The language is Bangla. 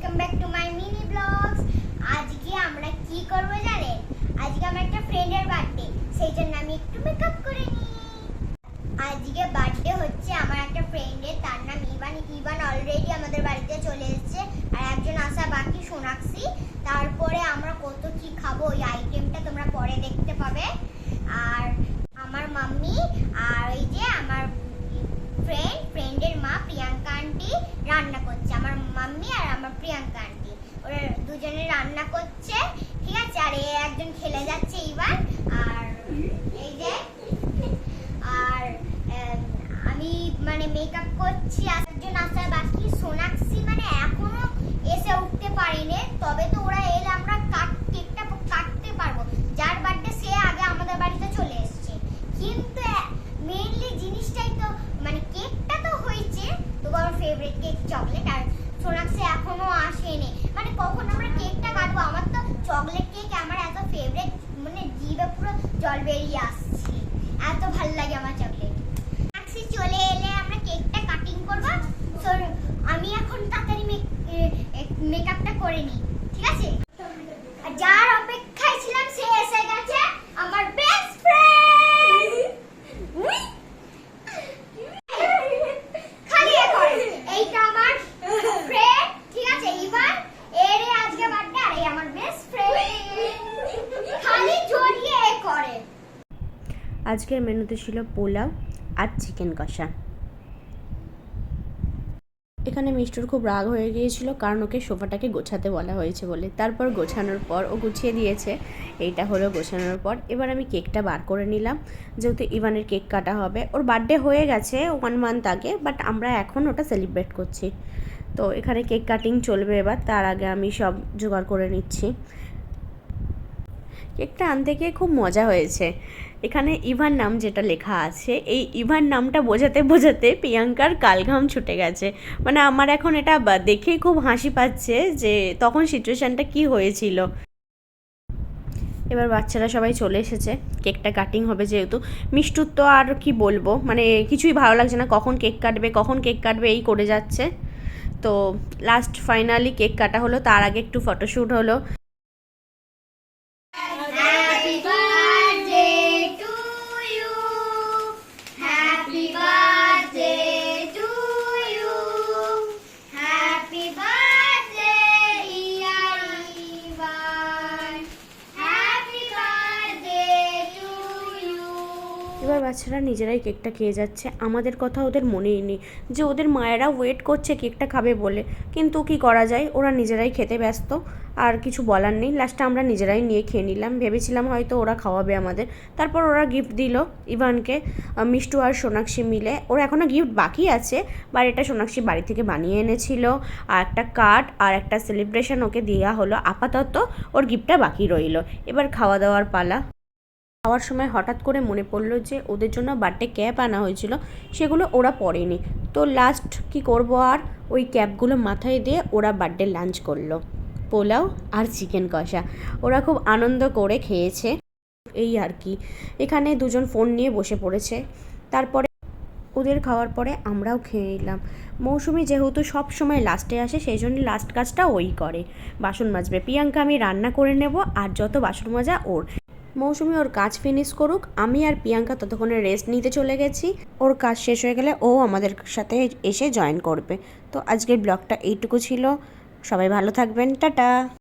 Welcome back to my mini vlogs. আজকে আমরা কি করব জানেন? আজকে আমার একটা ফ্রেন্ডের বার্থডে, সেই জন্য আমি একটু মেকআপ করে নিই। আজকে বার্থডে হচ্ছে আমার একটা ফ্রেন্ডের, তার নাম ইভান। ইভান অলরেডি আমাদের বাড়িতে চলে এসেছে, আর একজন আসা বাকি সোনাক্ষী। তারপরে আমরা কত কি খাবো ওই আইটেমটা তোমরা পরে দেখতে পাবে। আর আমার মাম্মি আর ওই যে আমার ফ্রেন্ডের মা প্রিয়াঙ্কা আন্টি রান্না করছে। আমার মাম্মি আর আমার প্রিয়াঙ্কা আন্টি ওরা দুজনে রান্না করছে, ঠিক আছে। আর একজন খেলে যাচ্ছে ইভান। আর এই যে আর আমি মানে মেকআপ করছি। একজন আসার বাকি সোনাক্ষী মানে এখনো এসে উঠতে পারেনি, তবে তো ওরা এলে আমরা কেকটা কাটতে পারবো। যার বার্থডে সে আগে আমাদের বাড়িতে চলে এসেছে, কিন্তু মেইনলি জিনিসটাই তো মানে কেকটা তো হয়েছে। তো আমার ফেভারিট কেক চকলেট, আর সোনাক্ষী এখনো আসেনি। মানে কখন আমরা কেকটা কাটবো? আমার তো চকলেট কেক আমার এত ফেভারিট, মানে জিভে পুরো জল বেরিয়ে আসছে, এত ভালো লাগে আমার চকলেট। সোনাক্ষী চলে এলে আমরা কেকটা কাটিং করবো। তো আমি এখন তাড়াতাড়ি মেকআপটা করে নিই, ঠিক আছে। আর যার অপেক্ষায় ছিলাম সে এসে গেছে, আমার বেস্ট ফ্রেন্ড। খালি এখন এইটা আমার ফ্রেন্ড, ঠিক আছে, ইভান। এর আজকে বার্থডে, আর এই আমার বেস্ট ফ্রেন্ড। খালি জড়িয়ে করে। আজকের মেনুতে ছিল পোলাও আর চিকেন কষা। এখানে মিষ্টুর খুব রাগ হয়ে গিয়েছিল, কারণ ওকে সোফাটাকে গোছাতে বলা হয়েছে বলে। তারপর গোছানোর পর ও গুছিয়ে দিয়েছে। এইটা হলো গোছানোর পর। এবার আমি কেকটা বার করে নিলাম, যেহেতু ইভানের কেক কাটা হবে। ওর বার্থডে হয়ে গেছে 1 মান্থ আগে, বাট আমরা এখন ওটা সেলিব্রেট করছি। তো এখানে কেক কাটিং চলবে এবার। তার আগে আমি সব জোগাড় করে নিচ্ছি। কেকটা আনতে গিয়ে খুব মজা হয়েছে। এখানে ইভান নাম যেটা লেখা আছে, এই ইভান নামটা বোঝাতে বোঝাতে প্রিয়াঙ্কার কালঘাম ছুটে গেছে। মানে আমার এখন এটা দেখেই খুব হাসি পাচ্ছে যে তখন সিচুয়েশানটা কি হয়েছিল। এবার বাচ্চারা সবাই চলে এসেছে, কেকটা কাটিং হবে যেহেতু। মিষ্টুর তো আর কি বলবো, মানে কিছুই ভালো লাগছে না, কখন কেক কাটবে এই করে যাচ্ছে। তো লাস্ট ফাইনালি কেক কাটা হলো। তার আগে একটু ফটোশ্যুট হলো। Happy birthday to you. Happy birthday to you. Happy birthday dear Ivan. Happy birthday to you. এবার বাচ্চারা নিজেরাই কেকটা খেয়ে যাচ্ছে। আমাদের কথা ওদের মনেই নেই যে ওদের মায়েরা ওয়েট করছে কেকটা খাবে বলে। কিন্তু কি করা যায়, ওরা নিজেরাই খেতে ব্যস্ত, আর কিছু বলার নেই। লাস্টে আমরা নিজেরাই নিয়ে খেয়ে নিলাম। ভেবেছিলাম হয়তো ওরা খাওয়াবে আমাদের। তারপর ওরা গিফট দিল ইভানকে, মিষ্টু আর সোনাক্ষী মিলে। ওরা এখনও গিফট বাকি আছে, বাট এটা সোনাক্ষী বাড়ি থেকে বানিয়ে এনেছিল। আর একটা কার্ড আর একটা সেলিব্রেশন ওকে দেওয়া হলো। আপাতত ওর গিফটটা বাকি রইল। এবার খাওয়া দাওয়ার পালা। খাওয়ার সময় হঠাৎ করে মনে পড়লো যে ওদের জন্য বার্থডে ক্যাপ আনা হয়েছিল, সেগুলো ওরা পরেনি। তো লাস্ট কি করব, আর ওই ক্যাপগুলো মাথায় দিয়ে ওরা বার্থডে লাঞ্চ করলো, পোলাও আর চিকেন কষা। ওরা খুব আনন্দ করে খেয়েছে, এই আর কি। এখানে দুজন ফোন নিয়ে বসে পড়েছে। তারপরে ওদের খাওয়ার পরে আমরাও খেয়ে নিলাম। মৌসুমি যেহেতু সব সময় লাস্টে আসে, সেই জন্য লাস্ট কাজটা ওই করে। বাসন মাজবে প্রিয়াঙ্কা, আমি রান্না করে নেব, আর যত বাসন মাজা ওর। মৌসুমি ওর কাজ ফিনিশ করুক, আমি আর প্রিয়াঙ্কা ততক্ষণে রেস্ট নিতে চলে গেছি। ওর কাজ শেষ হয়ে গেলে ও আমাদের সাথে এসে জয়েন করবে। তো আজকের ব্লগটা এইটুকু ছিল। সবাই ভালো থাকবেন, টাটা।